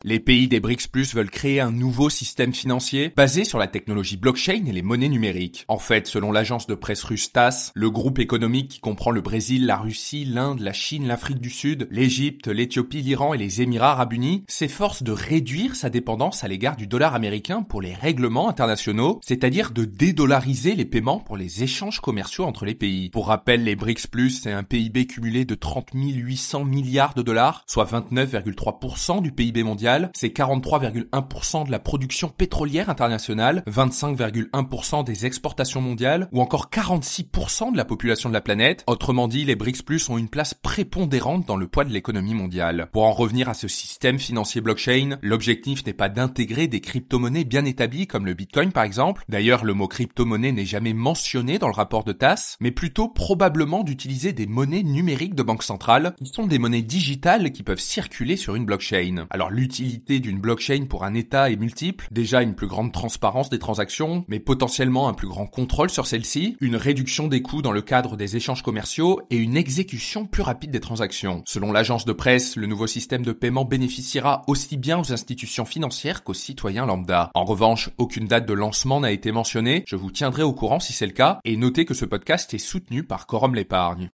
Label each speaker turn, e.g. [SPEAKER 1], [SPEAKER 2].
[SPEAKER 1] Les pays des BRICS+ veulent créer un nouveau système financier basé sur la technologie blockchain et les monnaies numériques. En fait, selon l'agence de presse russe TASS, le groupe économique qui comprend le Brésil, la Russie, l'Inde, la Chine, l'Afrique du Sud, l'Égypte, l'Éthiopie, l'Iran et les Émirats arabes unis s'efforce de réduire sa dépendance à l'égard du dollar américain pour les règlements internationaux, c'est-à-dire de dédollariser les paiements pour les échanges commerciaux entre les pays. Pour rappel, les BRICS+, c'est un PIB cumulé de 30 800 milliards de dollars, soit 29,3% du PIB mondial. C'est 43,1% de la production pétrolière internationale, 25,1% des exportations mondiales ou encore 46% de la population de la planète. Autrement dit, les BRICS+ ont une place prépondérante dans le poids de l'économie mondiale. Pour en revenir à ce système financier blockchain, l'objectif n'est pas d'intégrer des crypto-monnaies bien établies comme le Bitcoin par exemple. D'ailleurs, le mot crypto-monnaie n'est jamais mentionné dans le rapport de TASS, mais plutôt probablement d'utiliser des monnaies numériques de banque centrale, qui sont des monnaies digitales qui peuvent circuler sur une blockchain. Alors l'utilité d'une blockchain pour un État est multiple. Déjà une plus grande transparence des transactions, mais potentiellement un plus grand contrôle sur celles-ci, une réduction des coûts dans le cadre des échanges commerciaux et une exécution plus rapide des transactions. Selon l'agence de presse, le nouveau système de paiement bénéficiera aussi bien aux institutions financières qu'aux citoyens lambda. En revanche, aucune date de lancement n'a été mentionnée. Je vous tiendrai au courant si c'est le cas et notez que ce podcast est soutenu par Quorum l'épargne.